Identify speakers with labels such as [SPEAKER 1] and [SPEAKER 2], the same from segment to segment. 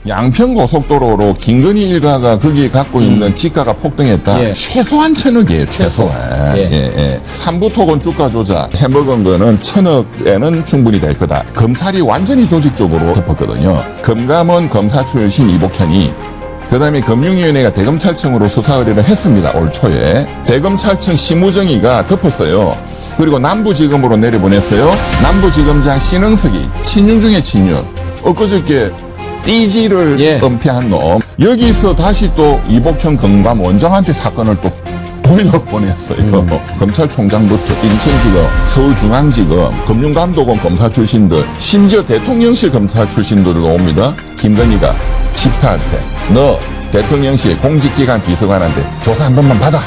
[SPEAKER 1] 양평고속도로로 김건희 일가가 거기에 갖고 있는 지가가 폭등했다.
[SPEAKER 2] 예.
[SPEAKER 1] 최소한 1,000억이에요. 최소한.
[SPEAKER 2] 예.
[SPEAKER 1] 예. 삼부토건 주가 조작 해먹은 거는 1,000억에는 충분히 될 거다. 검찰이 완전히 조직적으로 덮었거든요. 금감원 검사 출신 이복현이 그다음에 금융위원회가 대검찰청으로 수사 의뢰를 했습니다. 올 초에. 대검찰청 심우정의가 덮었어요. 그리고 남부지검으로 내려보냈어요. 남부지검장 신흥석이 친윤 중에 친윤. 엊그저께 띠지를
[SPEAKER 2] 예.
[SPEAKER 1] 은폐한 놈. 여기서 다시 또 이복현 검감 원장한테 사건을 또 돌려보냈어요. 검찰총장부터 인천지검, 서울중앙지검, 금융감독원 검사 출신들, 심지어 대통령실 검사 출신들도 옵니다. 김건희가 집사한테 너 대통령실 공직기관 비서관한테 조사 한 번만 받아.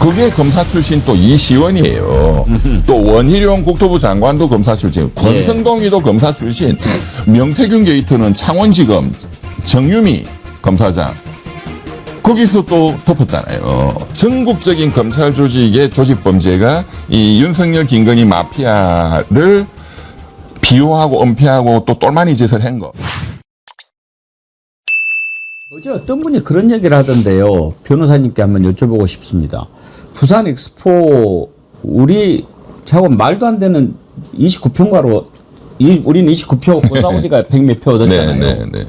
[SPEAKER 1] 그게 검사 출신 또 이시원이에요. 또 원희룡 국토부 장관도 검사 출신, 권성동이도 검사 출신, 명태균 게이트는 창원지검 정유미 검사장. 거기서 또 덮었잖아요. 전국적인 검찰 조직의 조직범죄가 이 윤석열 김건희 마피아를 비호하고 은폐하고 또 똘마니 짓을 한 거.
[SPEAKER 2] 어제 어떤 분이 그런 얘기를 하던데요. 변호사님께 한번 여쭤보고 싶습니다. 부산 엑스포 우리 저하고 말도 안 되는 29평가로 우리는 29표, 사우디가 100몇 표 얻었잖아요.
[SPEAKER 1] 네.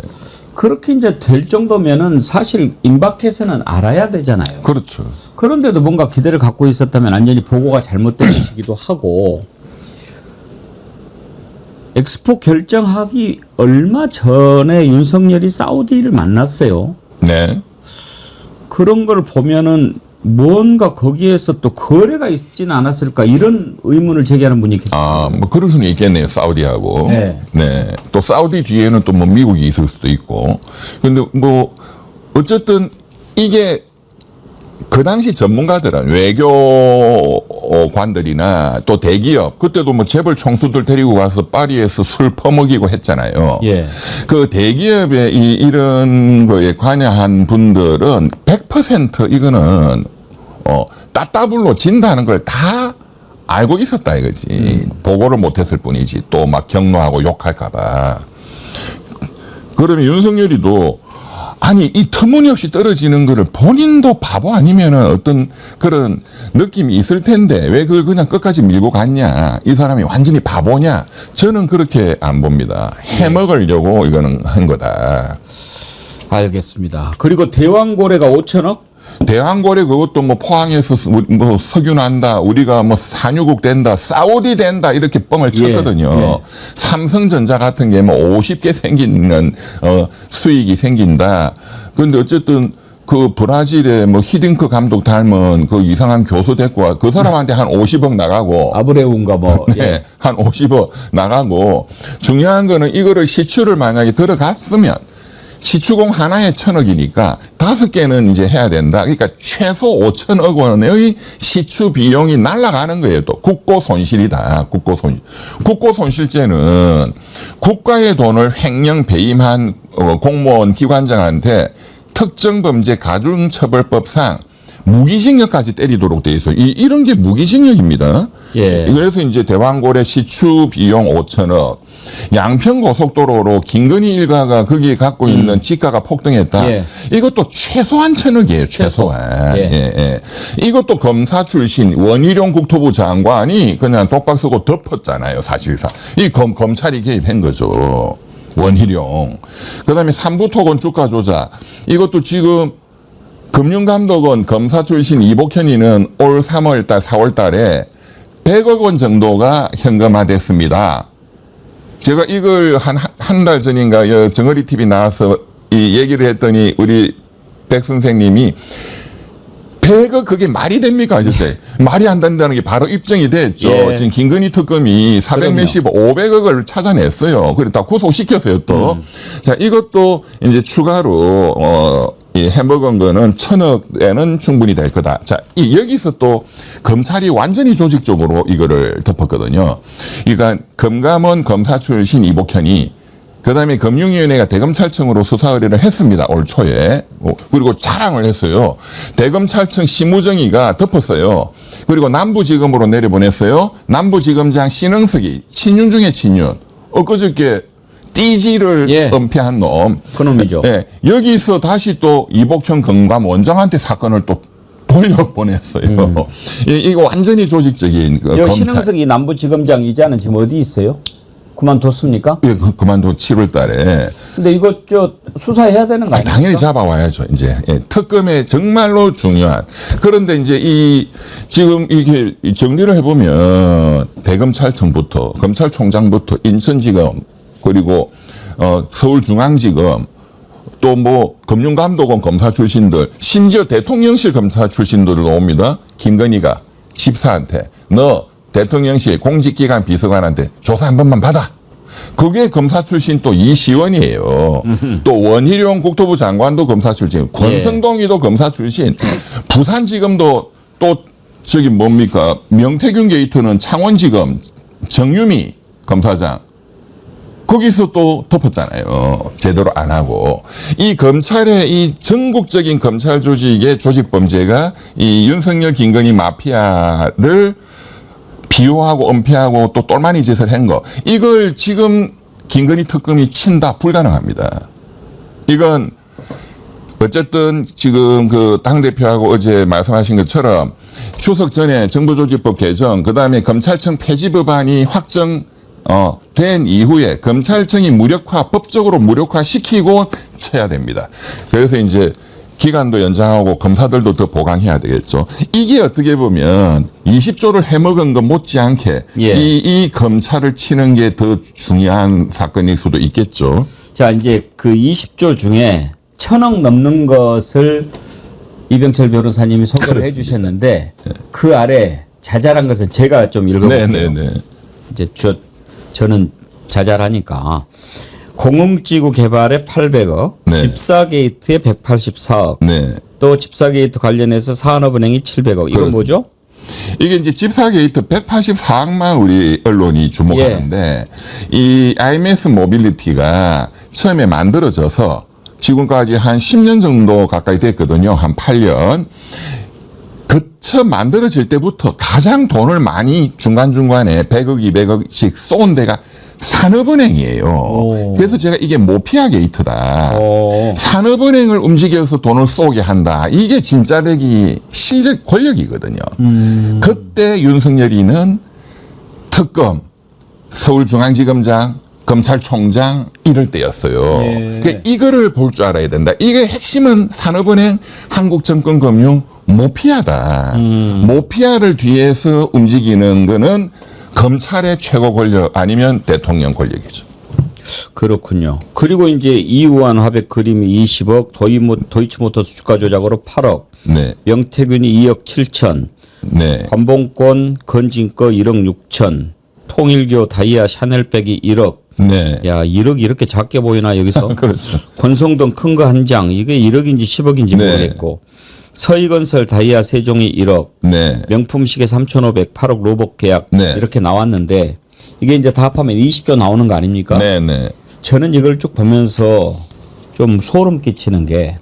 [SPEAKER 2] 그렇게 이제 될 정도면은 사실 임박해서는 알아야 되잖아요.
[SPEAKER 1] 그렇죠.
[SPEAKER 2] 그런데도 뭔가 기대를 갖고 있었다면 완전히 보고가 잘못된 것이기도 하고 엑스포 결정하기 얼마 전에 윤석열이 사우디를 만났어요.
[SPEAKER 1] 네.
[SPEAKER 2] 그런 걸 보면은 뭔가 거기에서 또 거래가 있지는 않았을까 이런 의문을 제기하는 분이 계세요.
[SPEAKER 1] 아, 뭐 그럴 수는 있겠네요. 사우디하고.
[SPEAKER 2] 네.
[SPEAKER 1] 또 사우디 뒤에는 또 뭐 미국이 있을 수도 있고. 근데 뭐 어쨌든 이게 그 당시 전문가들은 외교관들이나 또 대기업 그때도 뭐 재벌 총수들 데리고 가서 파리에서 술 퍼먹이고 했잖아요.
[SPEAKER 2] 예.
[SPEAKER 1] 그 대기업의 이런 거에 관여한 분들은 100% 이거는 따따블로 진다는 걸 다 알고 있었다 이거지. 보고를 못했을 뿐이지. 또 막 경로하고 욕할까봐. 그러면 윤석열이도 아니 이 터무니없이 떨어지는 거를 본인도 바보 아니면은 어떤 그런 느낌이 있을 텐데 왜 그걸 그냥 끝까지 밀고 갔냐. 이 사람이 완전히 바보냐. 저는 그렇게 안 봅니다. 해먹으려고 이거는 한 거다.
[SPEAKER 2] 알겠습니다. 그리고 대왕고래가 5천억?
[SPEAKER 1] 대왕고래 그것도 뭐 포항에서 뭐 석유 난다, 우리가 뭐 산유국 된다, 사우디 된다 이렇게 뻥을 쳤거든요.
[SPEAKER 2] 예.
[SPEAKER 1] 삼성전자 같은 게 뭐 50개 생기는 수익이 생긴다. 그런데 어쨌든 그 브라질의 뭐 히딩크 감독 닮은 그 이상한 교수 데리고 와 그 사람한테 한 50억 나가고
[SPEAKER 2] 아브레우인가 뭐.
[SPEAKER 1] 네,
[SPEAKER 2] 예.
[SPEAKER 1] 한 50억 나가고 중요한 거는 이거를 시추를 만약에 들어갔으면 시추공 하나에 1,000억이니까 5개는 이제 해야 된다. 그러니까 최소 5천억 원의 시추 비용이 날아가는 거예요. 또 국고 손실이다. 국고 손실. 국고 손실죄는 국가의 돈을 횡령 배임한 공무원 기관장한테 특정범죄 가중처벌법상 무기징역까지 때리도록 돼 있어요. 이런 게 무기징역입니다.
[SPEAKER 2] 예.
[SPEAKER 1] 그래서 이제 대왕고래 시추 비용 5천억. 양평고속도로로 김건희 일가가 거기에 갖고 있는 지가가 폭등했다.
[SPEAKER 2] 예.
[SPEAKER 1] 이것도 최소한 1,000억이에요. 최소한.
[SPEAKER 2] 예.
[SPEAKER 1] 예. 이것도 검사 출신 원희룡 국토부 장관이 그냥 독박 쓰고 덮었잖아요. 사실상. 이 검찰이 개입한 거죠. 원희룡. 그다음에 삼부토건 주가 조작. 이것도 지금 금융감독원 검사 출신 이복현이는 올 3월 달, 4월 달에 100억 원 정도가 현금화됐습니다. 제가 이걸 한 달 전인가 정어리 TV 나와서 이 얘기를 했더니 우리 백 선생님이 100억 그게 말이 됩니까? 아저씨? 말이 안 된다는 게 바로 입증이 됐죠.
[SPEAKER 2] 예.
[SPEAKER 1] 지금 김건희 특검이 400 몇십 500억을 찾아냈어요. 그래 다 구속시켰어요 또. 자 이것도 이제 추가로 이 해먹은 거는 1,000억에는 충분히 될 거다. 자, 여기서 또 검찰이 완전히 조직적으로 이거를 덮었거든요. 그러니까 금감원 검사 출신 이복현이 그다음에 금융위원회가 대검찰청으로 수사 의뢰를 했습니다. 올 초에. 그리고 자랑을 했어요. 대검찰청 심우정의가 덮었어요. 그리고 남부지검으로 내려보냈어요. 남부지검장 신흥석이 친윤 중에 친윤. 엊그저께 띠지를
[SPEAKER 2] 예.
[SPEAKER 1] 은폐한 놈.
[SPEAKER 2] 그놈이죠.
[SPEAKER 1] 예. 여기서 다시 또 이복현 경감 원장한테 사건을 또 돌려보냈어요. 이거 완전히 조직적인 그 검찰.
[SPEAKER 2] 신흥석 이 남부지검장 이자는 지금 어디 있어요? 그만뒀습니까?
[SPEAKER 1] 예, 그만둔 7월 달에.
[SPEAKER 2] 근데 이거 수사해야 되는 거 아닙니까?
[SPEAKER 1] 당연히 잡아와야죠, 이제. 예, 특검에 정말로 중요한. 그런데 이제 지금 이게 정리를 해보면 대검찰청부터, 검찰총장부터 인천지검, 그리고, 서울중앙지검, 또 뭐, 금융감독원 검사 출신들, 심지어 대통령실 검사 출신들도 옵니다. 김건희가 집사한테, 너 대통령실 공직기관 비서관한테 조사 한 번만 받아. 그게 검사 출신 또 이시원이에요. 또 원희룡 국토부 장관도 검사 출신, 권성동이도 검사 출신, 부산지검도 또 저기 뭡니까 명태균 게이트는 창원지검 정유미 검사장 거기서 또 덮었잖아요. 제대로 안 하고. 이 검찰의 이 전국적인 검찰 조직의 조직 범죄가 이 윤석열 김건희 마피아를 비호하고 은폐하고 또 똘마니 짓을 한 거. 이걸 지금 김건희 특검이 친다 불가능합니다. 이건 어쨌든 지금 그 당대표하고 어제 말씀하신 것처럼 추석 전에 정부조직법 개정, 그다음에 검찰청 폐지 법안이 된 이후에 검찰청이 법적으로 무력화시키고 쳐야 됩니다. 그래서 이제 기간도 연장하고 검사들도 더 보강해야 되겠죠. 이게 어떻게 보면 20조를 해먹은 것 못지않게
[SPEAKER 2] 예.
[SPEAKER 1] 이 검찰을 치는 게 더 중요한 사건일 수도 있겠죠.
[SPEAKER 2] 자, 이제 그 20조 중에 1,000억 넘는 것을 이병철 변호사님이 소개를 해 주셨는데 그 아래 자잘한 것은 제가 좀 읽어볼게요.
[SPEAKER 1] 네네네.
[SPEAKER 2] 이제 저는 자잘하니까 공흥지구 개발에 800억,
[SPEAKER 1] 네.
[SPEAKER 2] 집사게이트에 184억,
[SPEAKER 1] 네.
[SPEAKER 2] 또 집사게이트 관련해서 산업은행이 700억. 이건 뭐죠?
[SPEAKER 1] 이게 이제 집사게이트 184억만 우리 언론이 주목하는데 이 IMS 모빌리티가 처음에 만들어져서 지금까지 한 10년 정도 가까이 됐거든요. 한 8년. 처음 만들어질 때부터 가장 돈을 많이 중간중간에 100억, 200억씩 쏜 데가 산업은행이에요.
[SPEAKER 2] 오.
[SPEAKER 1] 그래서 제가 이게 모피아 게이트다.
[SPEAKER 2] 오.
[SPEAKER 1] 산업은행을 움직여서 돈을 쏘게 한다. 이게 진짜배기 실력, 권력이거든요. 그때 윤석열이는 특검, 서울중앙지검장, 검찰총장 이럴 때였어요.
[SPEAKER 2] 예.
[SPEAKER 1] 그러니까 이거를 볼 줄 알아야 된다. 이게 핵심은 산업은행, 한국증권금융, 모피아다. 모피아를 뒤에서 움직이는 거는 검찰의 최고 권력 아니면 대통령 권력이죠.
[SPEAKER 2] 그렇군요. 그리고 이제 이우한 화백 그림이 20억, 도이치모터스 주가 조작으로 8억,
[SPEAKER 1] 네.
[SPEAKER 2] 명태균이 2억 7천,
[SPEAKER 1] 네.
[SPEAKER 2] 관봉권 건진거 1억 6천, 통일교 다이아 샤넬백이 1억.
[SPEAKER 1] 네.
[SPEAKER 2] 야, 1억이 이렇게 작게 보이나 여기서?
[SPEAKER 1] 그렇죠.
[SPEAKER 2] 권성동 큰 거 한 장, 이게 1억인지 10억인지
[SPEAKER 1] 네.
[SPEAKER 2] 모르겠고, 서희건설 다이아 세종이 1억,
[SPEAKER 1] 네.
[SPEAKER 2] 명품시계 3,500, 8억 로봇 계약
[SPEAKER 1] 네.
[SPEAKER 2] 이렇게 나왔는데 이게 이제 다 합하면 20조 나오는 거 아닙니까?
[SPEAKER 1] 네. 네.
[SPEAKER 2] 저는 이걸 쭉 보면서 좀 소름 끼치는 게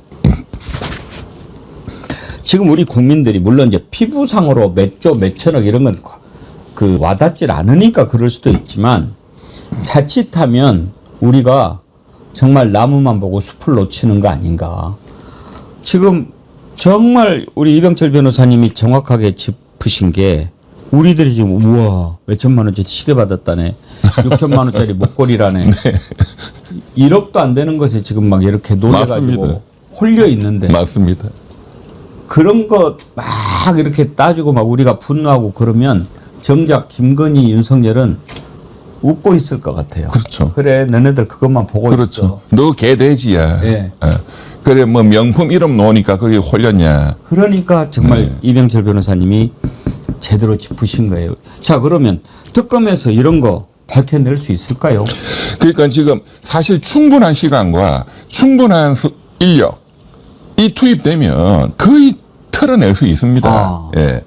[SPEAKER 2] 지금 우리 국민들이 물론 이제 피부상으로 몇 조, 몇 천억 이런 건 그 와닿질 않으니까 그럴 수도 있지만 자칫하면 우리가 정말 나무만 보고 숲을 놓치는 거 아닌가. 지금 정말 우리 이병철 변호사님이 정확하게 짚으신 게 우리들이 지금 우와 몇천만 원짜리 시계 받았다네. 6천만 원짜리 목걸이라네. 1억도 안 되는 것에 지금 막 이렇게 놀래가지고
[SPEAKER 1] 맞습니다.
[SPEAKER 2] 홀려 있는데
[SPEAKER 1] 맞습니다.
[SPEAKER 2] 그런 거 막 이렇게 따지고 막 우리가 분노하고 그러면 정작 김건희, 윤석열은 웃고 있을 것 같아요.
[SPEAKER 1] 그렇죠.
[SPEAKER 2] 그래 너네들 그것만 보고
[SPEAKER 1] 그렇죠.
[SPEAKER 2] 있어.
[SPEAKER 1] 너 개돼지야.
[SPEAKER 2] 예.
[SPEAKER 1] 그래 뭐 명품 이름 놓으니까 거기 홀렸냐.
[SPEAKER 2] 그러니까 정말
[SPEAKER 1] 네.
[SPEAKER 2] 이병철 변호사님이 제대로 짚으신 거예요. 자 그러면 특검에서 이런 거 밝혀낼 수 있을까요?
[SPEAKER 1] 그러니까 지금 사실 충분한 시간과 충분한 인력 이 투입되면 거의 털어낼 수 있습니다.
[SPEAKER 2] 아.
[SPEAKER 1] 예.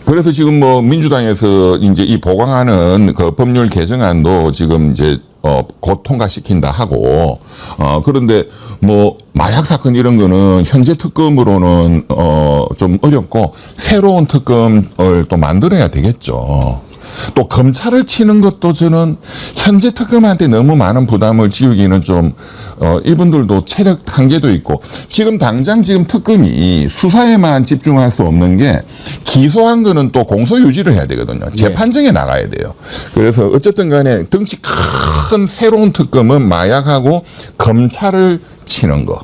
[SPEAKER 1] 그래서 지금 뭐 민주당에서 이제 이 보강하는 그 법률 개정안도 지금 이제 곧 통과시킨다 하고 그런데 뭐 마약 사건 이런 거는 현재 특검으로는 좀 어렵고 새로운 특검을 또 만들어야 되겠죠. 또 검찰을 치는 것도 저는 현재 특검한테 너무 많은 부담을 지우기는 좀 이분들도 체력 한계도 있고 지금 당장 지금 특검이 수사에만 집중할 수 없는 게 기소한 거는 또 공소 유지를 해야 되거든요. 재판정에 나가야 돼요. 그래서 어쨌든 간에 덩치 큰 새로운 특검은 마약하고 검찰을 치는 거.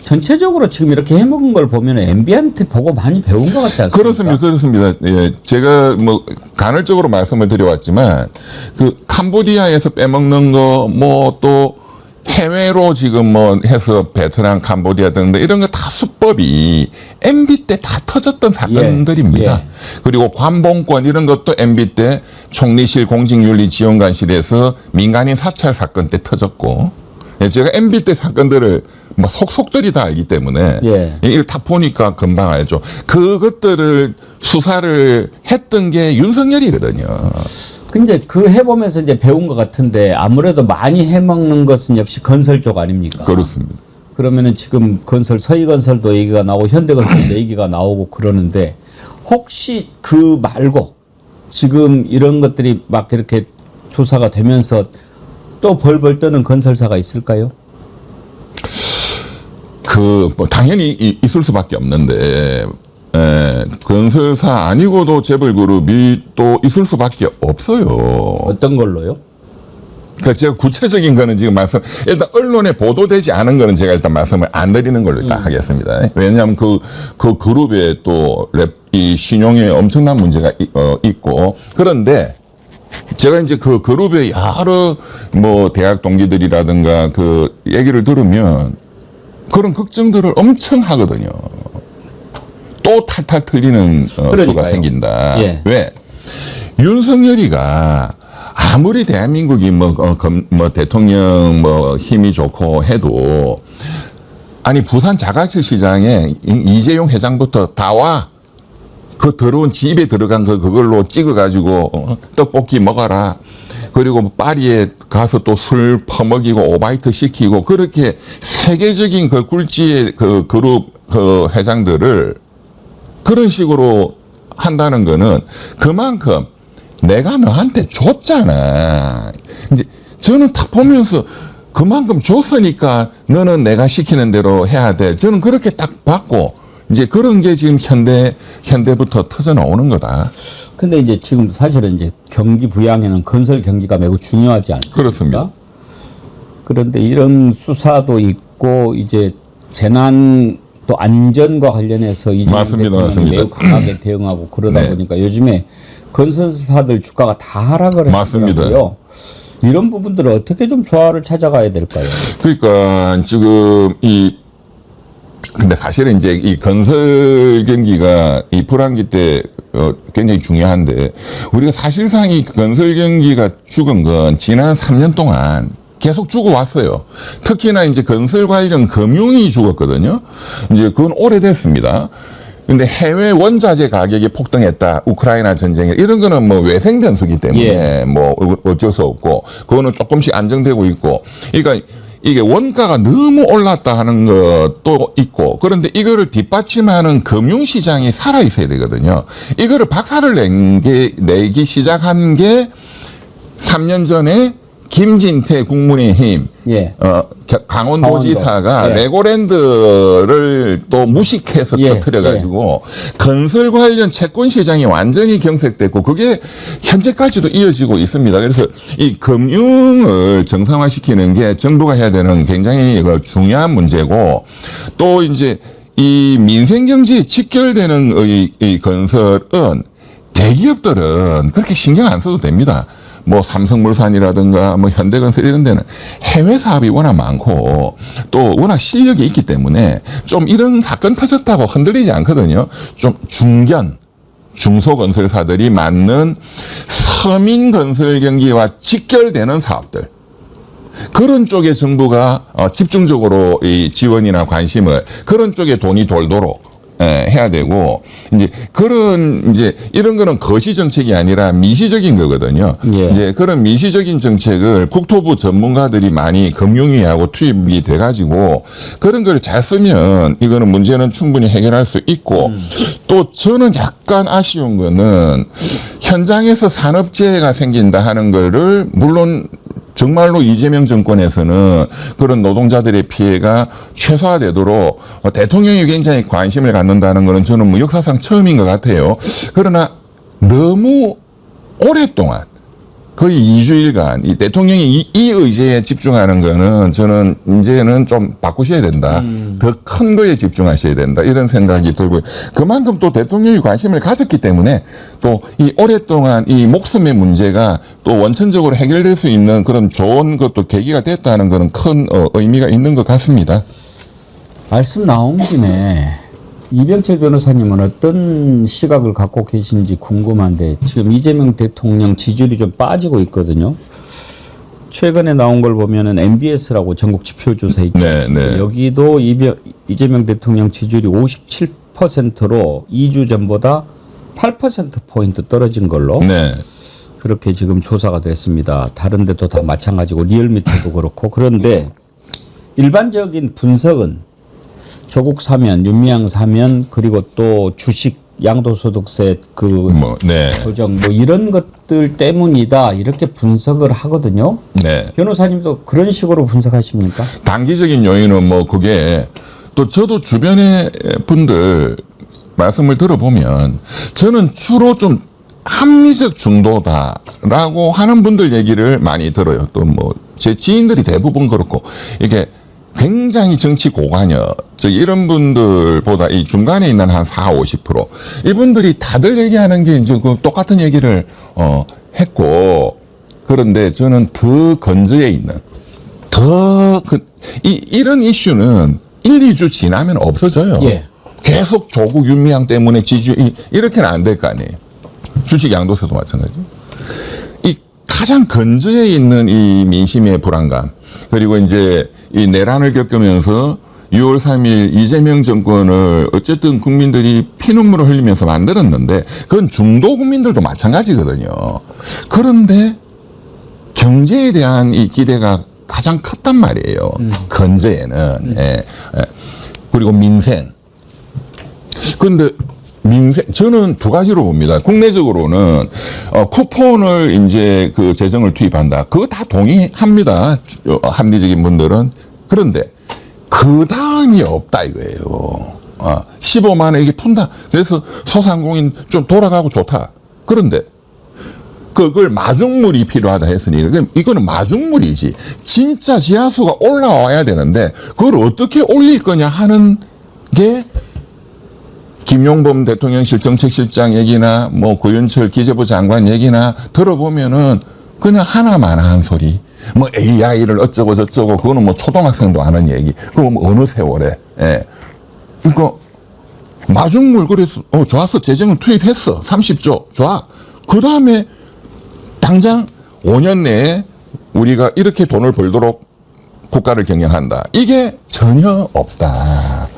[SPEAKER 2] 전체적으로 지금 이렇게 해먹은 걸 보면 MB한테 보고 많이 배운 것 같지 않습니까?
[SPEAKER 1] 그렇습니다. 예, 제가 뭐 간헐적으로 말씀을 드려왔지만 그 캄보디아에서 빼먹는 거 뭐 또 해외로 지금 뭐 해서 베트남, 캄보디아 등등 이런 거 다 수법이 MB 때 다 터졌던 사건들입니다.
[SPEAKER 2] 예.
[SPEAKER 1] 그리고 관봉권 이런 것도 MB 때 총리실 공직윤리지원관실에서 민간인 사찰 사건 때 터졌고 예, 제가 MB 때 사건들을 뭐 속속들이 다 알기 때문에
[SPEAKER 2] 예.
[SPEAKER 1] 이걸 다 보니까 금방 알죠. 그것들을 수사를 했던 게 윤석열이거든요.
[SPEAKER 2] 근데 그 해보면서 이제 배운 것 같은데 아무래도 많이 해먹는 것은 역시 건설 쪽 아닙니까?
[SPEAKER 1] 그렇습니다.
[SPEAKER 2] 그러면은 지금 건설, 서희건설도 얘기가 나오고 현대건설도 얘기가 나오고 그러는데 혹시 그 말고 지금 이런 것들이 막 이렇게 조사가 되면서 또 벌벌 떠는 건설사가 있을까요?
[SPEAKER 1] 뭐 당연히 있을 수밖에 없는데 건설사 아니고도 재벌그룹이 또 있을 수밖에 없어요.
[SPEAKER 2] 어떤 걸로요?
[SPEAKER 1] 그러니까 제가 구체적인 거는 지금 일단 언론에 보도되지 않은 거는 제가 일단 말씀을 안 드리는 걸로 일단 하겠습니다. 왜냐하면 그 그룹에 또 이 신용에 엄청난 문제가 있고 그런데 제가 이제 그 그룹의 여러 뭐 대학 동기들이라든가 그 얘기를 들으면 그런 걱정들을 엄청 하거든요. 또 탈탈 틀리는 수가 생긴다.
[SPEAKER 2] 예.
[SPEAKER 1] 왜? 윤석열이가 아무리 대한민국이 뭐 대통령 뭐 힘이 좋고 해도 아니 부산 자갈치 시장에 이재용 회장부터 다 와. 그 더러운 집에 들어간 그걸로 찍어가지고 떡볶이 먹어라. 그리고 파리에 가서 또 술 퍼먹이고 오바이트 시키고 그렇게 세계적인 그 굴지의 그 그룹 그 회장들을 그런 식으로 한다는 거는 그만큼 내가 너한테 줬잖아. 이제 저는 딱 보면서 그만큼 줬으니까 너는 내가 시키는 대로 해야 돼. 저는 그렇게 딱 받고 이제 그런 게 지금 현대부터 터져 나오는 거다.
[SPEAKER 2] 근데 이제 지금 사실은 이제 경기 부양에는 건설 경기가 매우 중요하지 않습니까?
[SPEAKER 1] 그렇습니다.
[SPEAKER 2] 그런데 이런 수사도 있고 이제 재난 또 안전과 관련해서 이재명 대통령이 매우 강하게 대응하고 그러다 보니까 요즘에 건설사들 주가가 다 하락을 했더라고요. 이런 부분들을 어떻게 좀 조화를 찾아가야 될까요?
[SPEAKER 1] 그러니까 지금 근데 사실은 이제 이 건설 경기가 이 불황기 때 굉장히 중요한데 우리가 사실상 이 건설 경기가 죽은 건 지난 3년 동안 계속 죽어왔어요. 특히나 이제 건설 관련 금융이 죽었거든요. 이제 그건 오래됐습니다. 근데 해외 원자재 가격이 폭등했다. 우크라이나 전쟁에 이런 거는 뭐 외생 변수기 때문에 뭐 어쩔 수 없고 그거는 조금씩 안정되고 있고 그러니까 이게 원가가 너무 올랐다 하는 것도 있고 그런데 이거를 뒷받침하는 금융시장이 살아있어야 되거든요. 이거를 박살을 내기 시작한 게 3년 전에 김진태 국민의힘 강원도지사가 레고랜드를 또 무식해서 터뜨려가지고 건설 관련 채권 시장이 완전히 경색됐고 그게 현재까지도 이어지고 있습니다. 그래서 이 금융을 정상화시키는 게 정부가 해야 되는 굉장히 중요한 문제고 또 이제 이 민생경제에 직결되는 이 건설은 대기업들은 그렇게 신경 안 써도 됩니다. 뭐 삼성물산이라든가 뭐 현대건설 이런 데는 해외 사업이 워낙 많고 또 워낙 실력이 있기 때문에 좀 이런 사건 터졌다고 흔들리지 않거든요. 좀 중소건설사들이 맡는 서민건설 경기와 직결되는 사업들. 그런 쪽에 정부가 집중적으로 이 지원이나 관심을 그런 쪽에 돈이 돌도록 해야 되고 이제 그런 이제 이런 거는 거시 정책이 아니라 미시적인 거거든요.
[SPEAKER 2] 예.
[SPEAKER 1] 이제 그런 미시적인 정책을 국토부 전문가들이 많이 금융위하고 투입이 돼가지고 그런 걸 잘 쓰면 이거는 문제는 충분히 해결할 수 있고 또 저는 약간 아쉬운 거는 현장에서 산업재해가 생긴다 하는 거를 물론 정말로 이재명 정권에서는 그런 노동자들의 피해가 최소화되도록 대통령이 굉장히 관심을 갖는다는 것은 저는 뭐 역사상 처음인 것 같아요. 그러나 너무 오랫동안 거의 2주일간 이 대통령이 이 의제에 집중하는 거는 저는 이제는 좀 바꾸셔야 된다. 더 큰 거에 집중하셔야 된다. 이런 생각이 들고요. 그만큼 또 대통령이 관심을 가졌기 때문에 또 이 오랫동안 이 목숨의 문제가 또 원천적으로 해결될 수 있는 그런 좋은 것도 계기가 됐다는 것은 큰 의미가 있는 것 같습니다.
[SPEAKER 2] 말씀 나온 김에 이병철 변호사님은 어떤 시각을 갖고 계신지 궁금한데 지금 이재명 대통령 지지율이 좀 빠지고 있거든요. 최근에 나온 걸 보면은 MBS라고 전국 지표조사 있죠.
[SPEAKER 1] 네, 네.
[SPEAKER 2] 여기도 이재명 대통령 지지율이 57%로 2주 전보다 8%포인트 떨어진 걸로
[SPEAKER 1] 네.
[SPEAKER 2] 그렇게 지금 조사가 됐습니다. 다른 데도 다 마찬가지고 리얼미터도 그렇고. 그런데 일반적인 분석은 조국 사면, 윤미향 사면, 그리고 또 주식 양도소득세
[SPEAKER 1] 네.
[SPEAKER 2] 조정 뭐 이런 것들 때문이다 이렇게 분석을 하거든요.
[SPEAKER 1] 네.
[SPEAKER 2] 변호사님도 그런 식으로 분석하십니까?
[SPEAKER 1] 단기적인 요인은 뭐 그게 또 저도 주변의 분들 말씀을 들어보면 저는 주로 좀 합리적 중도다라고 하는 분들 얘기를 많이 들어요. 또 뭐 제 지인들이 대부분 그렇고 이게 굉장히 정치 고관여, 즉 이런 분들보다 이 중간에 있는 한 40~50% 이분들이 다들 얘기하는 게 이제 그 똑같은 얘기를 했고 그런데 저는 더 건조해 있는 이런 이슈는 1~2주 지나면 없어져요.
[SPEAKER 2] 예.
[SPEAKER 1] 계속 조국 윤미향 때문에 지지율이 이렇게는 안 될 거 아니에요. 주식 양도세도 마찬가지죠. 이 가장 건조해 있는 이 민심의 불안감 그리고 이제 이 내란을 겪으면서 6월 3일 이재명 정권을 어쨌든 국민들이 피눈물을 흘리면서 만들었는데 그건 중도 국민들도 마찬가지거든요. 그런데 경제에 대한 이 기대가 가장 컸단 말이에요. 건재에는. 예. 그리고 민생. 그런데 저는 두 가지로 봅니다. 국내적으로는 쿠폰을 이제 그 재정을 투입한다. 그거 다 동의합니다. 합리적인 분들은. 그런데 그 다음이 없다 이거예요. 15만 원 이게 푼다. 그래서 소상공인 좀 돌아가고 좋다. 그런데 그걸 마중물이 필요하다 했으니 이거는 마중물이지. 진짜 지하수가 올라와야 되는데 그걸 어떻게 올릴 거냐 하는 게 김용범 대통령실 정책실장 얘기나 뭐 고윤철 기재부 장관 얘기나 들어보면은 그냥 하나만한 소리. 뭐 AI를 어쩌고 저쩌고 그거는 뭐 초등학생도 아는 얘기. 그거 뭐 어느 세월에. 예. 그러니까 마중물 그래서 좋았어. 재정을 투입했어. 30조. 좋아. 그다음에 당장 5년 내에 우리가 이렇게 돈을 벌도록 국가를 경영한다. 이게 전혀 없다.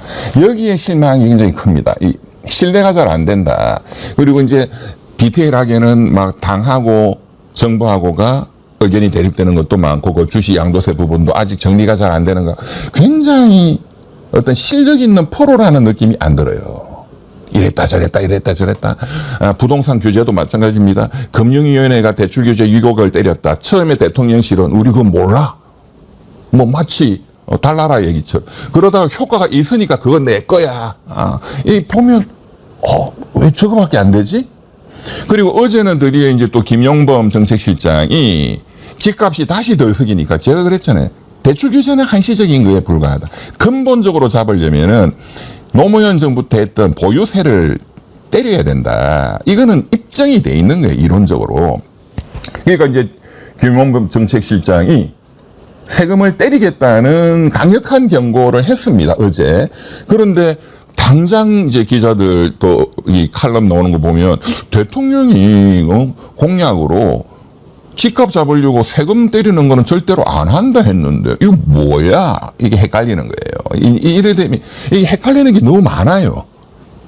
[SPEAKER 1] 여기에 실망이 굉장히 큽니다. 이 신뢰가 잘 안 된다. 그리고 이제 디테일하게는 막 당하고 정부하고가 의견이 대립되는 것도 많고 그 주식 양도세 부분도 아직 정리가 잘 안 되는 거 굉장히 어떤 실력 있는 포로라는 느낌이 안 들어요. 이랬다 저랬다. 부동산 규제도 마찬가지입니다. 금융위원회가 대출 규제 유곡을 때렸다. 처음에 대통령실은 우리 그거 몰라. 뭐 마치 달나라 얘기처럼. 그러다가 효과가 있으니까 그건 내 거야. 이 보면 왜 저거밖에 안 되지? 그리고 어제는 드디어 이제 또 김용범 정책실장이 집값이 다시 덜 숙이니까 제가 그랬잖아요. 대출 규제는 한시적인 거에 불과하다. 근본적으로 잡으려면은 노무현 정부 때 했던 보유세를 때려야 된다. 이거는 입증이 돼 있는 거예요. 이론적으로. 그러니까 이제 김용범 정책실장이 세금을 때리겠다는 강력한 경고를 했습니다. 어제. 그런데 당장 이제 기자들 또 이 칼럼 나오는 거 보면 대통령이 공약으로 집값 잡으려고 세금 때리는 거는 절대로 안 한다 했는데 이거 뭐야? 이게 헷갈리는 거예요. 이래 되면 이게 헷갈리는 게 너무 많아요.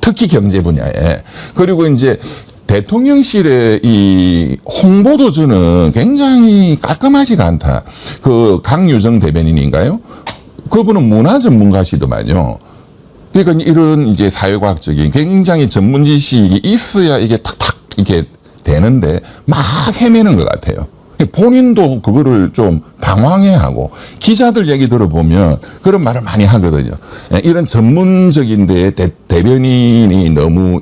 [SPEAKER 1] 특히 경제 분야에. 그리고 이제 대통령실의 이 홍보도 저는 굉장히 깔끔하지가 않다. 그 강유정 대변인인가요? 그분은 문화 전문가시더만요. 그러니까 이런 이제 사회과학적인 굉장히 전문 지식이 있어야 이게 탁탁 이렇게 되는데 막 헤매는 것 같아요. 본인도 그거를 좀 당황해하고 기자들 얘기 들어보면 그런 말을 많이 하거든요. 이런 전문적인 데에 대변인이 너무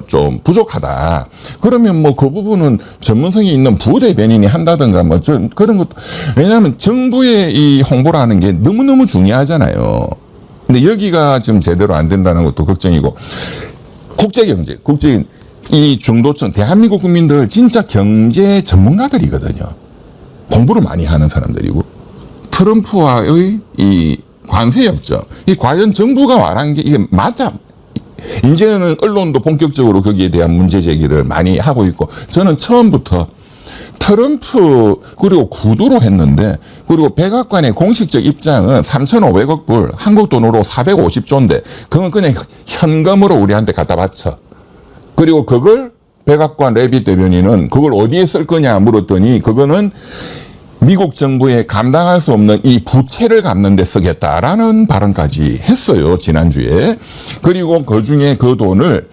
[SPEAKER 1] 좀 부족하다. 그러면 뭐 그 부분은 전문성이 있는 부대변인이 한다든가 뭐 그런 것. 왜냐하면 정부의 이 홍보라는 게 너무너무 중요하잖아요. 근데 여기가 지금 제대로 안 된다는 것도 걱정이고 국제경제, 이 중도층, 대한민국 국민들 진짜 경제 전문가들이거든요. 공부를 많이 하는 사람들이고 트럼프와의 이 관세 협정, 이 과연 정부가 말한 게 이게 맞아? 이제는 언론도 본격적으로 거기에 대한 문제 제기를 많이 하고 있고 저는 처음부터 트럼프 그리고 구두로 했는데 그리고 백악관의 공식적 입장은 3,500억 불 한국 돈으로 450조인데 그건 그냥 현금으로 우리한테 갖다 바쳐. 그리고 그걸 백악관 레빗 대변인은 그걸 어디에 쓸 거냐 물었더니 그거는 미국 정부에 감당할 수 없는 이 부채를 갚는 데 쓰겠다라는 발언까지 했어요. 지난주에. 그리고 그중에 그 돈을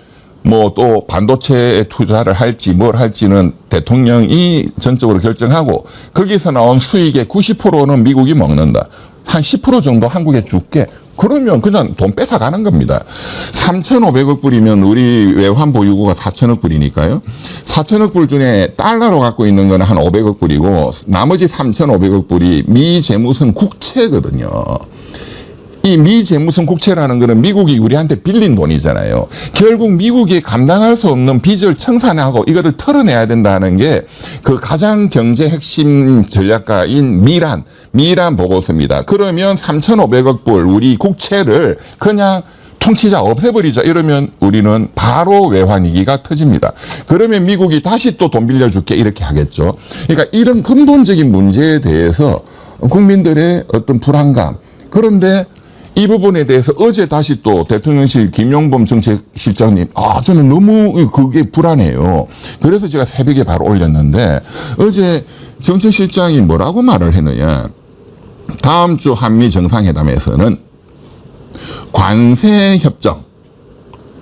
[SPEAKER 1] 뭐 또 반도체에 투자를 할지 뭘 할지는 대통령이 전적으로 결정하고 거기서 나온 수익의 90%는 미국이 먹는다. 한 10% 정도 한국에 줄게. 그러면 그냥 돈 뺏어가는 겁니다. 3,500억 불이면 우리 외환 보유고가 4,000억 불이니까요. 4,000억 불 중에 달러로 갖고 있는 거는 한 500억 불이고 나머지 3,500억 불이 미 재무선 국채거든요. 이 미 재무선 국채라는 거는 미국이 우리한테 빌린 돈이잖아요. 결국 미국이 감당할 수 없는 빚을 청산하고 이거를 털어내야 된다는 게 그 가장 경제 핵심 전략가인 미란 보고서입니다. 그러면 3,500억 불 우리 국채를 그냥 퉁치자 없애버리자 이러면 우리는 바로 외환위기가 터집니다. 그러면 미국이 다시 또 돈 빌려줄게 이렇게 하겠죠. 그러니까 이런 근본적인 문제에 대해서 국민들의 어떤 불안감 그런데 이 부분에 대해서 어제 다시 또 대통령실 김용범 정책실장님, 저는 너무 그게 불안해요. 그래서 제가 새벽에 바로 올렸는데 어제 정책실장이 뭐라고 말을 했느냐. 다음 주 한미 정상회담에서는 관세 협정,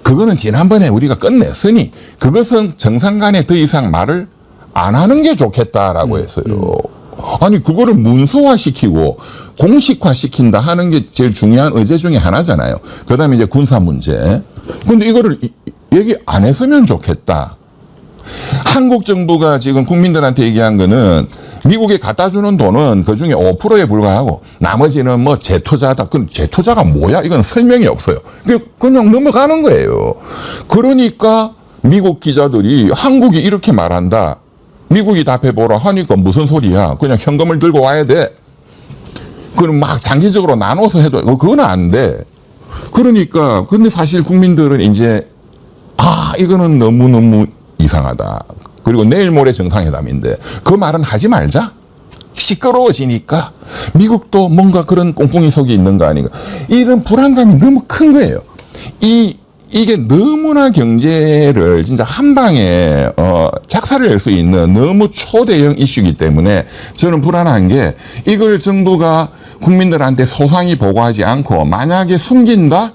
[SPEAKER 1] 그거는 지난번에 우리가 끝냈으니 그것은 정상 간에 더 이상 말을 안 하는 게 좋겠다라고 했어요. 아니 그거를 문서화시키고 공식화시킨다 하는 게 제일 중요한 의제 중에 하나잖아요. 그다음에 이제 군사 문제. 근데 이거를 얘기 안 했으면 좋겠다. 한국 정부가 지금 국민들한테 얘기한 거는 미국에 갖다 주는 돈은 그중에 5%에 불과하고 나머지는 뭐 재투자다. 그럼 재투자가 뭐야? 이건 설명이 없어요. 그냥 넘어가는 거예요. 그러니까 미국 기자들이 한국이 이렇게 말한다. 미국이 답해보라 하니까 무슨 소리야. 그냥 현금을 들고 와야 돼. 그럼 막 장기적으로 나눠서 해도 그건 안 돼. 그러니까 근데 사실 국민들은 이제 이거는 너무너무 이상하다. 그리고 내일 모레 정상회담인데 그 말은 하지 말자. 시끄러워지니까 미국도 뭔가 그런 꽁꽁이 속이 있는 거 아닌가. 이런 불안감이 너무 큰 거예요. 이게 너무나 경제를 진짜 한 방에 작사를 낼 수 있는 너무 초대형 이슈이기 때문에 저는 불안한 게 이걸 정부가 국민들한테 소상히 보고하지 않고 만약에 숨긴다?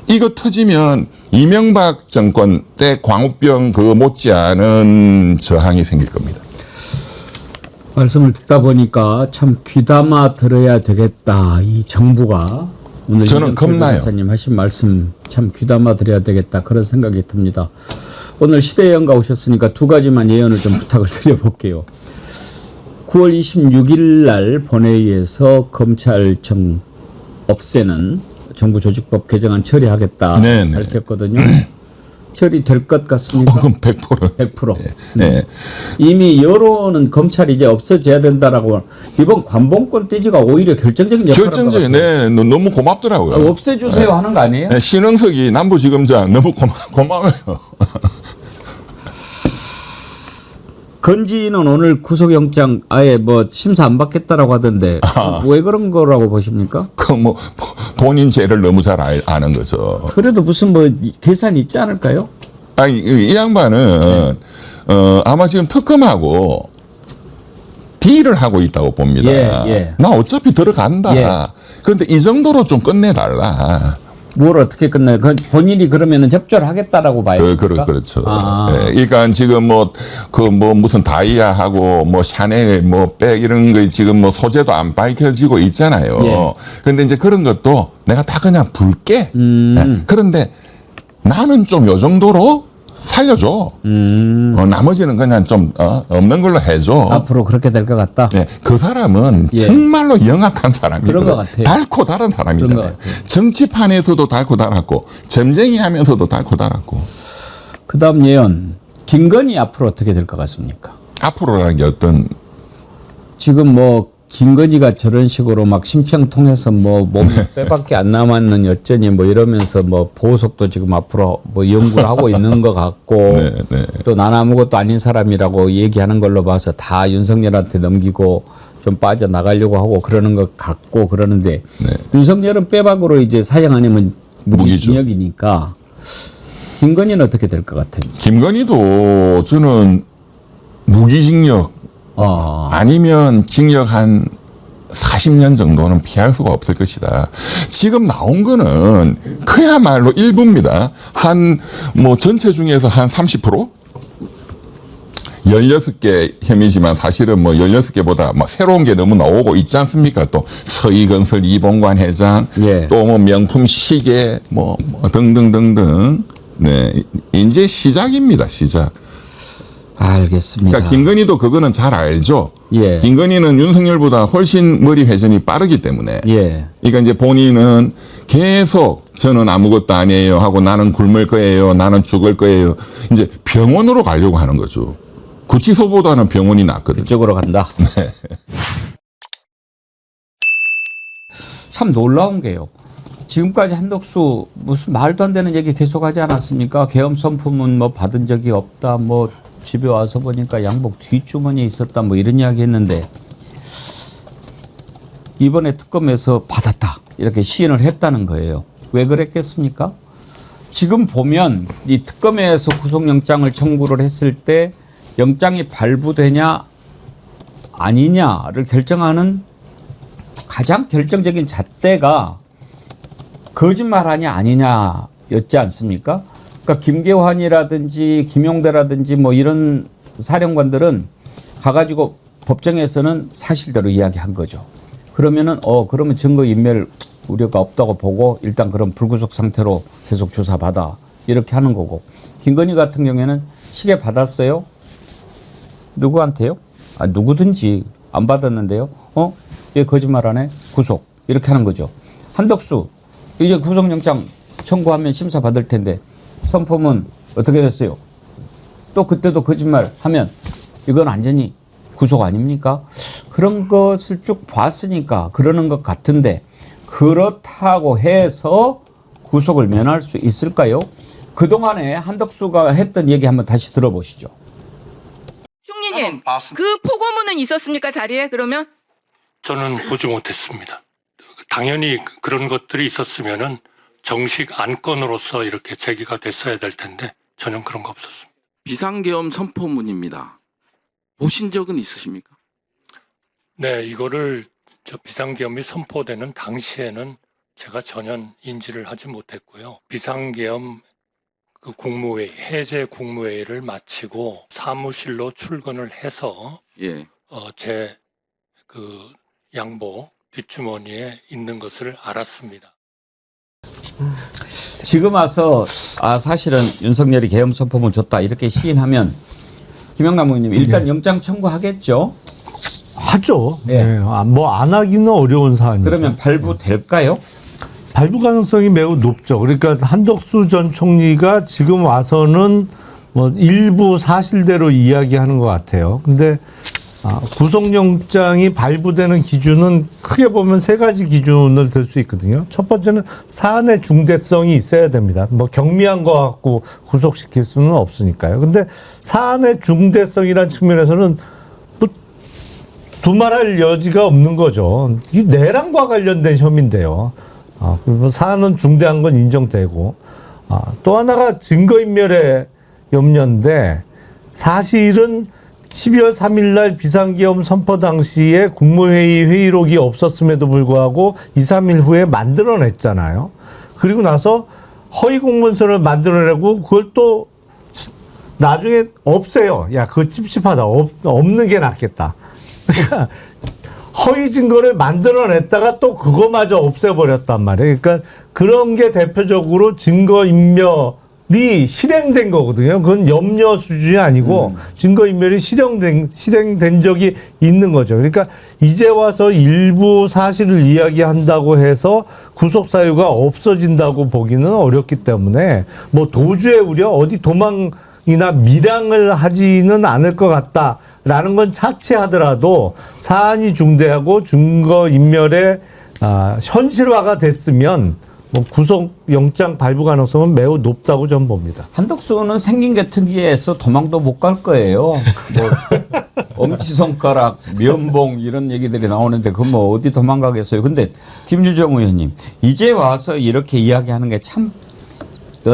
[SPEAKER 1] 이거 터지면 이명박 정권 때 광우병 그거 못지않은 저항이 생길 겁니다.
[SPEAKER 2] 말씀을 듣다 보니까 참 귀담아 들어야 되겠다. 이 정부가 오늘
[SPEAKER 1] 저는 겁나요.
[SPEAKER 2] 변호사님 하신 말씀 참 귀담아 드려야 되겠다 그런 생각이 듭니다. 오늘 시대연가 오셨으니까 두 가지만 예언을 좀 부탁을 드려볼게요. 9월 26일 날 본회의에서 검찰청 없애는 정부 조직법 개정안 처리하겠다
[SPEAKER 1] 네네.
[SPEAKER 2] 밝혔거든요. 처리될 것 같습니까?
[SPEAKER 1] 그럼 100%.
[SPEAKER 2] 100%.
[SPEAKER 1] 네.
[SPEAKER 2] 이미 여론은 검찰이 이제 없어져야 된다라고 이번 관봉권 떼지가 오히려 결정적인 역할을
[SPEAKER 1] 결정적인, 네, 너무 고맙더라고요.
[SPEAKER 2] 없애주세요 하는 거 아니에요?
[SPEAKER 1] 네, 신흥석이 남부지검장 너무 고마워요.
[SPEAKER 2] 건지는 오늘 구속영장 아예 뭐 심사 안 받겠다라고 하던데 왜 그런 거라고 보십니까?
[SPEAKER 1] 그 뭐 본인 죄를 너무 잘 아는 거죠.
[SPEAKER 2] 그래도 무슨 뭐 계산이 있지 않을까요?
[SPEAKER 1] 아니 이 양반은 아마 지금 특검하고 딜을 하고 있다고 봅니다.
[SPEAKER 2] 예.
[SPEAKER 1] 나 어차피 들어간다.
[SPEAKER 2] 예.
[SPEAKER 1] 그런데 이 정도로 좀 끝내달라.
[SPEAKER 2] 뭘 어떻게 끝나요? 본인이 그러면은 협조를 하겠다라고 봐요.
[SPEAKER 1] 그렇죠.
[SPEAKER 2] 아.
[SPEAKER 1] 예, 그러니까 지금 무슨 다이아하고 뭐 샤넬 뭐 백 이런 거 지금 뭐 소재도 안 밝혀지고 있잖아요.
[SPEAKER 2] 예.
[SPEAKER 1] 그런데 이제 그런 것도 내가 다 그냥 불게. 예, 그런데 나는 좀 요 정도로 살려줘. 나머지는 그냥 좀 없는 걸로 해줘.
[SPEAKER 2] 앞으로 그렇게 될 것 같다.
[SPEAKER 1] 네, 그 사람은
[SPEAKER 2] 예.
[SPEAKER 1] 정말로 영악한 사람이고
[SPEAKER 2] 그런 것 같아요.
[SPEAKER 1] 달고 달은
[SPEAKER 2] 그런
[SPEAKER 1] 사람이잖아요.
[SPEAKER 2] 것 같아요.
[SPEAKER 1] 정치판에서도 달고 달았고 점쟁이 하면서도 달고 달았고.
[SPEAKER 2] 그다음 예언 김건희 앞으로 어떻게 될 것 같습니까?
[SPEAKER 1] 앞으로라는 게 어떤
[SPEAKER 2] 지금 뭐 김건희가 저런 식으로 막 심평 통해서 뭐 몸이 빼밖에 안 남았는 여전히 뭐 이러면서 뭐 보석도 지금 앞으로 뭐 연구를 하고 있는 것 같고
[SPEAKER 1] 네.
[SPEAKER 2] 또 난 아무것도 아닌 사람이라고 얘기하는 걸로 봐서 다 윤석열한테 넘기고 좀 빠져나가려고 하고 그러는 것 같고 그러는데
[SPEAKER 1] 네.
[SPEAKER 2] 윤석열은 빼박으로 이제 사형 아니면
[SPEAKER 1] 무기죠.
[SPEAKER 2] 무기징역이니까 김건희는 어떻게 될 것 같은지.
[SPEAKER 1] 김건희도 저는 무기징역 아니면 징역 한 40년 정도는 피할 수가 없을 것이다. 지금 나온 거는 그야말로 일부입니다. 한 뭐 전체 중에서 한 30%? 16개 혐의지만 사실은 뭐 16개보다 뭐 새로운 게 너무 나오고 있지 않습니까? 또 서희건설 이봉관 회장,
[SPEAKER 2] 예.
[SPEAKER 1] 또 뭐 명품 시계 뭐 등등등등. 네. 이제 시작입니다. 시작.
[SPEAKER 2] 알겠습니다.
[SPEAKER 1] 그러니까 김건희도 그거는 잘 알죠.
[SPEAKER 2] 예.
[SPEAKER 1] 김건희는 윤석열보다 훨씬 머리 회전이 빠르기 때문에.
[SPEAKER 2] 예.
[SPEAKER 1] 그러니까 이제 본인은 계속 저는 아무것도 아니에요 하고 나는 굶을 거예요. 나는 죽을 거예요. 이제 병원으로 가려고 하는 거죠. 구치소보다는 병원이 낫거든요.
[SPEAKER 2] 그쪽으로 간다.
[SPEAKER 1] 네.
[SPEAKER 2] 참 놀라운 게요. 지금까지 한덕수 무슨 말도 안 되는 얘기 계속하지 않았습니까? 계엄 선포문 뭐 받은 적이 없다. 뭐 집에 와서 보니까 양복 뒷주머니에 있었다. 뭐 이런 이야기 했는데 이번에 특검에서 받았다. 이렇게 시인을 했다는 거예요. 왜 그랬겠습니까? 지금 보면 이 특검에서 구속영장을 청구를 했을 때 영장이 발부되냐 아니냐를 결정하는 가장 결정적인 잣대가 거짓말하냐 아니냐였지 않습니까? 그러니까 김계환이라든지 김용대라든지 뭐 이런 사령관들은 가가지고 법정에서는 사실대로 이야기한 거죠. 그러면은 그러면 증거 인멸 우려가 없다고 보고 일단 그럼 불구속 상태로 계속 조사받아 이렇게 하는 거고 김건희 같은 경우에는 시계 받았어요? 누구한테요? 누구든지 안 받았는데요. 얘 거짓말하네? 구속 이렇게 하는 거죠. 한덕수 이제 구속영장 청구하면 심사 받을 텐데 선포문 어떻게 됐어요? 또 그때도 거짓말 하면 이건 완전히 구속 아닙니까? 그런 것을 쭉 봤으니까 그러는 것 같은데 그렇다고 해서 구속을 면할 수 있을까요? 그동안에 한덕수가 했던 얘기 한번 다시 들어보시죠.
[SPEAKER 3] 총리님, 그 포고문은 있었습니까, 자리에 그러면?
[SPEAKER 4] 저는 보지 못했습니다. 당연히 그런 것들이 있었으면은 정식 안건으로서 이렇게 제기가 됐어야 될 텐데 전혀 그런 거 없었습니다.
[SPEAKER 5] 비상계엄 선포문입니다. 보신 적은 있으십니까?
[SPEAKER 4] 네, 이거를 비상계엄이 선포되는 당시에는 제가 전혀 인지를 하지 못했고요. 비상계엄 그 국무회의, 해제 국무회의를 마치고 사무실로 출근을 해서
[SPEAKER 5] 예.
[SPEAKER 4] 제 그 양복 뒷주머니에 있는 것을 알았습니다.
[SPEAKER 2] 지금 와서 사실은 윤석열이 계엄 선포문 줬다 이렇게 시인하면 김영남 의원님 일단 영장 청구하겠죠?
[SPEAKER 6] 하죠.
[SPEAKER 2] 네.
[SPEAKER 6] 네. 뭐 안 하기는 어려운 사안이죠.
[SPEAKER 2] 그러면 발부될까요?
[SPEAKER 6] 발부 가능성이 매우 높죠. 그러니까 한덕수 전 총리가 지금 와서는 뭐 일부 사실대로 이야기하는 것 같아요. 근데 구속영장이 발부되는 기준은 크게 보면 세 가지 기준을 들 수 있거든요. 첫 번째는 사안의 중대성이 있어야 됩니다. 뭐 경미한 거 갖고 구속시킬 수는 없으니까요. 근데 사안의 중대성이라는 측면에서는 뭐 두말할 여지가 없는 거죠. 이 내란과 관련된 혐의인데요. 그리고 사안은 중대한 건 인정되고, 또 하나가 증거인멸의 염려인데, 사실은 12월 3일 날 비상계엄 선포 당시에 국무회의 회의록이 없었음에도 불구하고 2, 3일 후에 만들어냈잖아요. 그리고 나서 허위 공문서를 만들어내고 그걸 또 나중에 없애요. 야, 그거 찝찝하다. 없는 게 낫겠다. 그러니까 허위 증거를 만들어냈다가 또 그거마저 없애버렸단 말이에요. 그러니까 그런 게 대표적으로 증거인멸이 실행된 거거든요. 그건 염려 수준이 아니고 증거인멸이 실행된 적이 있는 거죠. 그러니까 이제 와서 일부 사실을 이야기한다고 해서 구속사유가 없어진다고 보기는 어렵기 때문에 뭐 도주의 우려, 어디 도망이나 밀항을 하지는 않을 것 같다라는 건 차치하더라도 사안이 중대하고 증거인멸의 현실화가 됐으면 뭐 구속영장 발부 가능성은 매우 높다고 저는 봅니다.
[SPEAKER 2] 한덕수는 생긴 게 특이해서 도망도 못 갈 거예요. 뭐 엄지손가락, 면봉 이런 얘기들이 나오는데 그건 뭐 어디 도망가겠어요. 근데 김유정 의원님 이제 와서 이렇게 이야기하는 게 참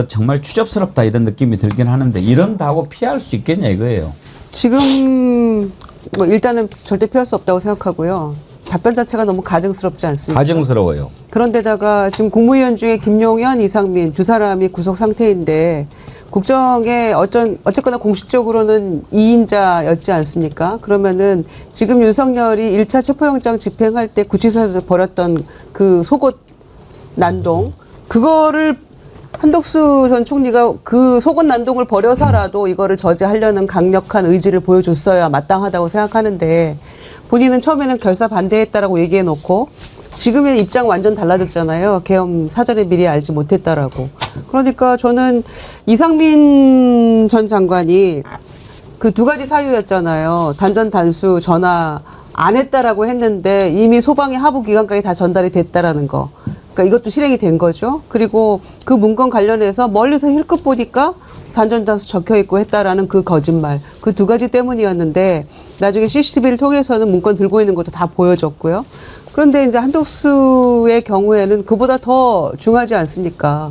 [SPEAKER 2] 정말 추접스럽다 이런 느낌이 들긴 하는데 이런다고 피할 수 있겠냐 이거예요.
[SPEAKER 7] 지금 뭐 일단은 절대 피할 수 없다고 생각하고요. 답변 자체가 너무 가증스럽지 않습니까?
[SPEAKER 2] 가증스러워요.
[SPEAKER 7] 그런데다가 지금 국무위원 중에 김용현, 이상민 두 사람이 구속 상태인데 국정에 어쨌거나 공식적으로는 2인자였지 않습니까? 그러면은 지금 윤석열이 1차 체포영장 집행할 때 구치소에서 벌였던 그 속옷 난동 그거를 한덕수 전 총리가 그 속옷 난동을 벌여서라도 이거를 저지하려는 강력한 의지를 보여줬어야 마땅하다고 생각하는데 본인은 처음에는 결사 반대했다라고 얘기해놓고 지금의 입장 완전 달라졌잖아요. 계엄 사전에 미리 알지 못했다라고. 그러니까 저는 이상민 전 장관이 그 두 가지 사유였잖아요. 단전 단수 전화 안 했다라고 했는데 이미 소방의 하부 기관까지 다 전달이 됐다라는 거. 그러니까 이것도 실행이 된 거죠. 그리고 그 문건 관련해서 멀리서 힐끗 보니까 단전단수 적혀 있고 했다라는 그 거짓말. 그 두 가지 때문이었는데 나중에 CCTV를 통해서는 문건 들고 있는 것도 다 보여줬고요. 그런데 이제 한덕수의 경우에는 그보다 더 중하지 않습니까?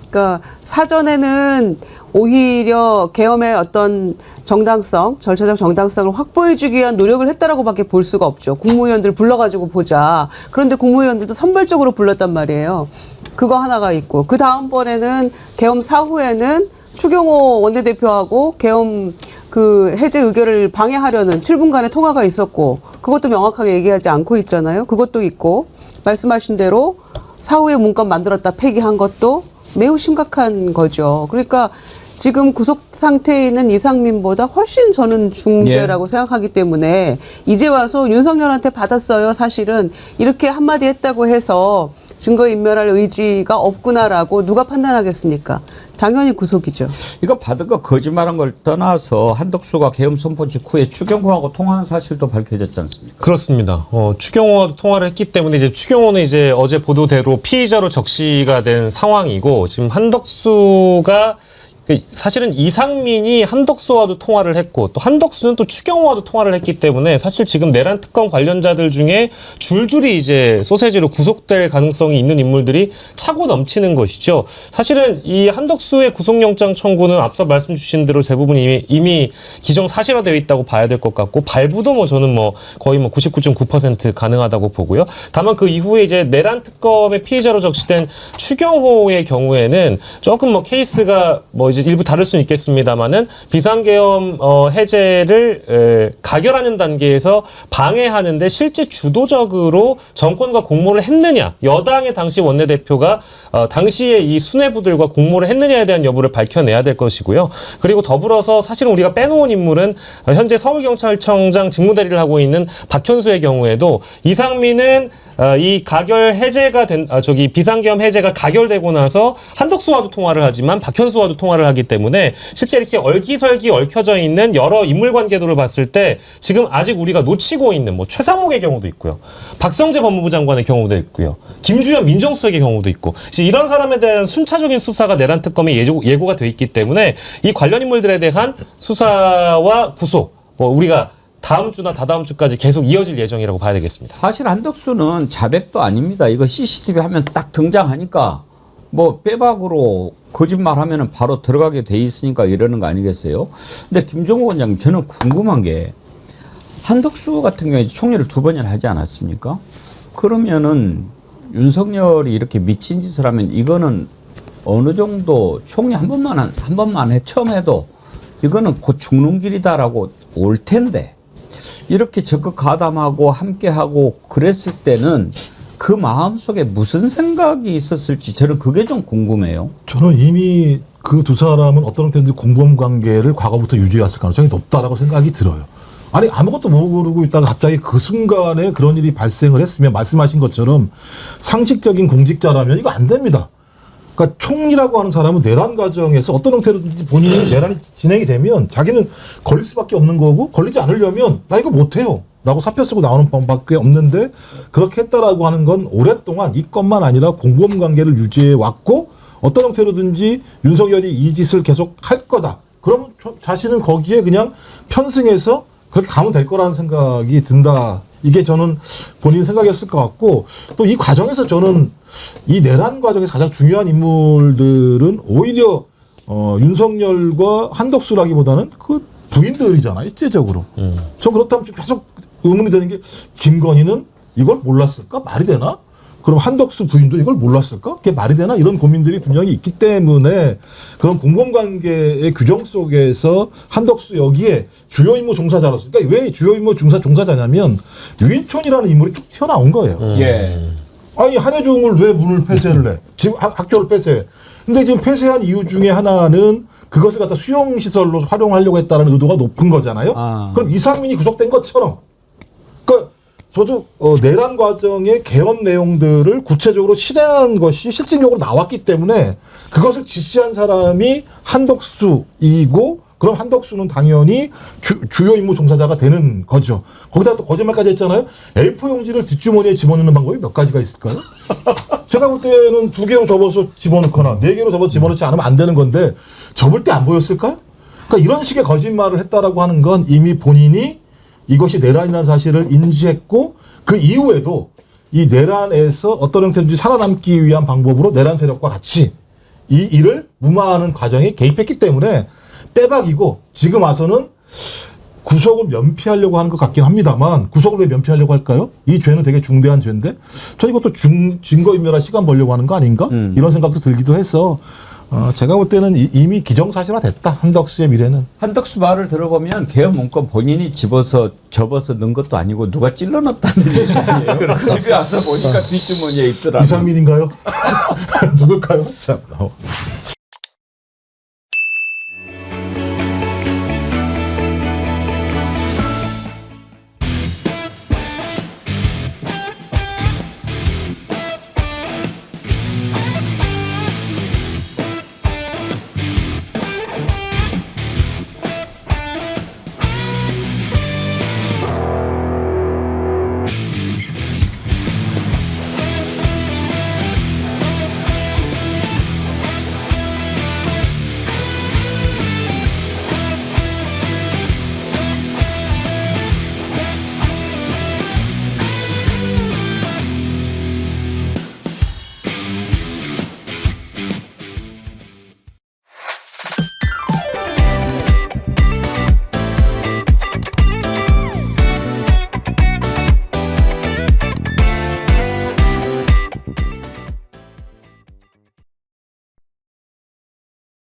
[SPEAKER 7] 그러니까 사전에는 오히려 계엄의 어떤 정당성, 절차적 정당성을 확보해주기 위한 노력을 했다라고밖에 볼 수가 없죠. 국무위원들 불러가지고 보자. 그런데 국무위원들도 선별적으로 불렀단 말이에요. 그거 하나가 있고 그 다음번에는 계엄 사후에는 추경호 원내대표하고 계엄 그 해제 의결을 방해하려는 7분간의 통화가 있었고 그것도 명확하게 얘기하지 않고 있잖아요. 그것도 있고 말씀하신 대로 사후에 문건 만들었다 폐기한 것도 매우 심각한 거죠. 그러니까 지금 구속 상태에 있는 이상민보다 훨씬 저는 중죄라고 생각하기 때문에 이제 와서 윤석열한테 받았어요. 사실은 이렇게 한마디 했다고 해서 증거인멸할 의지가 없구나라고 누가 판단하겠습니까? 당연히 구속이죠.
[SPEAKER 2] 이거 받은 거 거짓말한 걸 떠나서 한덕수가 계엄 선포 직후에 추경호하고 통화한 사실도 밝혀졌지 않습니까?
[SPEAKER 8] 그렇습니다. 추경호와도 통화를 했기 때문에 이제 추경호는 이제 어제 보도대로 피의자로 적시가 된 상황이고 지금 한덕수가 사실은 이상민이 한덕수와도 통화를 했고 또 한덕수는 또 추경호와도 통화를 했기 때문에 사실 지금 내란 특검 관련자들 중에 줄줄이 이제 소세지로 구속될 가능성이 있는 인물들이 차고 넘치는 것이죠. 사실은 이 한덕수의 구속영장 청구는 앞서 말씀 주신 대로 대부분 이미 기정사실화되어 있다고 봐야 될 것 같고 발부도 뭐 저는 뭐 거의 뭐 99.9% 가능하다고 보고요. 다만 그 이후에 이제 내란 특검의 피의자로 적시된 추경호의 경우에는 조금 뭐 케이스가 뭐 이제 일부 다를 수는 있겠습니다만은 비상계엄 해제를 가결하는 단계에서 방해하는데 실제 주도적으로 정권과 공모를 했느냐, 여당의 당시 원내대표가 당시에 이 수뇌부들과 공모를 했느냐에 대한 여부를 밝혀내야 될 것이고요. 그리고 더불어서 사실은 우리가 빼놓은 인물은 현재 서울경찰청장 직무대리를 하고 있는 박현수의 경우에도 이상민은 이 가결 해제가 비상계엄 해제가 가결되고 나서 한덕수와도 통화를 하지만 박현수와도 통화를 하기 때문에 실제 이렇게 얼기설기 얽혀져 있는 여러 인물 관계도를 봤을 때 지금 아직 우리가 놓치고 있는 뭐 최상목의 경우도 있고요. 박성재 법무부 장관의 경우도 있고요. 김주현 민정수석의 경우도 있고 이런 사람에 대한 순차적인 수사가 내란 특검에 예고가 돼 있기 때문에 이 관련 인물들에 대한 수사와 구속 뭐 우리가 다음 주나 다다음 주까지 계속 이어질 예정이라고 봐야 되겠습니다.
[SPEAKER 2] 사실 한덕수는 자백도 아닙니다. 이거 CCTV 하면 딱 등장하니까 뭐 빼박으로 거짓말하면 바로 들어가게 돼 있으니까 이러는 거 아니겠어요? 근데 김종호 원장님 저는 궁금한 게 한덕수 같은 경우에 총리를 2번이나 하지 않았습니까? 그러면은 윤석열이 이렇게 미친 짓을 하면 이거는 어느 정도 총리 한 번만 해 처음 해도 이거는 곧 죽는 길이다라고 올 텐데 이렇게 적극 가담하고 함께하고 그랬을 때는 그 마음속에 무슨 생각이 있었을지 저는 그게 좀 궁금해요.
[SPEAKER 9] 저는 이미 그 두 사람은 어떤 형태든지 공범 관계를 과거부터 유지해왔을 가능성이 높다라고 생각이 들어요. 아니 아무것도 모르고 있다가 갑자기 그 순간에 그런 일이 발생을 했으면 말씀하신 것처럼 상식적인 공직자라면 이거 안 됩니다. 그러니까 총리라고 하는 사람은 내란 과정에서 어떤 형태로든지 본인이 내란이 진행이 되면 자기는 걸릴 수밖에 없는 거고 걸리지 않으려면 나 이거 못해요 라고 사표 쓰고 나오는 방법밖에 없는데 그렇게 했다라고 하는 건 오랫동안 이것만 아니라 공범관계를 유지해 왔고 어떤 형태로든지 윤석열이 이 짓을 계속 할 거다. 그럼 자신은 거기에 그냥 편승해서 그렇게 가면 될 거라는 생각이 든다. 이게 저는 본인 생각이었을 것 같고 또 이 과정에서 저는 이 내란 과정에서 가장 중요한 인물들은 오히려 윤석열과 한덕수라기보다는 그 부인들이잖아요. 일제적으로. 전 그렇다면 좀 계속 의문이 되는 게 김건희는 이걸 몰랐을까? 말이 되나? 그럼 한덕수 부인도 이걸 몰랐을까? 그게 말이 되나? 이런 고민들이 분명히 있기 때문에 그런 공범관계의 규정 속에서 한덕수 여기에 주요 임무 종사자로서 그러니까 왜 주요 임무 종사자냐면 유인촌이라는 인물이 쭉 튀어나온 거예요.
[SPEAKER 2] 예.
[SPEAKER 9] 아니 한예종을 왜 문을 폐쇄를 해? 지금 학교를 폐쇄해. 근데 지금 폐쇄한 이유 중에 하나는 그것을 갖다 수용시설로 활용하려고 했다는 의도가 높은 거잖아요. 그럼 이상민이 구속된 것처럼 그러니까 저도 내란 과정의 개헌 내용들을 구체적으로 실행한 것이 실질적으로 나왔기 때문에 그것을 지시한 사람이 한덕수이고 그럼 한덕수는 당연히 주요 임무 종사자가 되는 거죠. 거기다 또 거짓말까지 했잖아요. A4 용지를 뒷주머니에 집어넣는 방법이 몇 가지가 있을까요? 제가 볼 때는 2개로 접어서 집어넣거나 4개로 접어서 집어넣지 않으면 안 되는 건데 접을 때 안 보였을까요? 그러니까 이런 식의 거짓말을 했다라고 하는 건 이미 본인이 이것이 내란이라는 사실을 인지했고 그 이후에도 이 내란에서 어떤 형태든지 살아남기 위한 방법으로 내란 세력과 같이 이 일을 무마하는 과정에 개입했기 때문에 빼박이고 지금 와서는 구속을 면피하려고 하는 것 같긴 합니다만 구속을 왜 면피하려고 할까요? 이 죄는 되게 중대한 죄인데 저 이것도 증거인멸할 시간 벌려고 하는 거 아닌가? 이런 생각도 들기도 해서 제가 볼 때는 이미 기정사실화 됐다. 한덕수의 미래는.
[SPEAKER 2] 한덕수 말을 들어보면 개헌 문건 본인이 접어서 넣은 것도 아니고 누가 찔러놨다는 얘기 아니에요. 집에 와서 보니까 뒷주머니에 있더라고요.
[SPEAKER 9] 이상민인가요? 누굴까요? 참.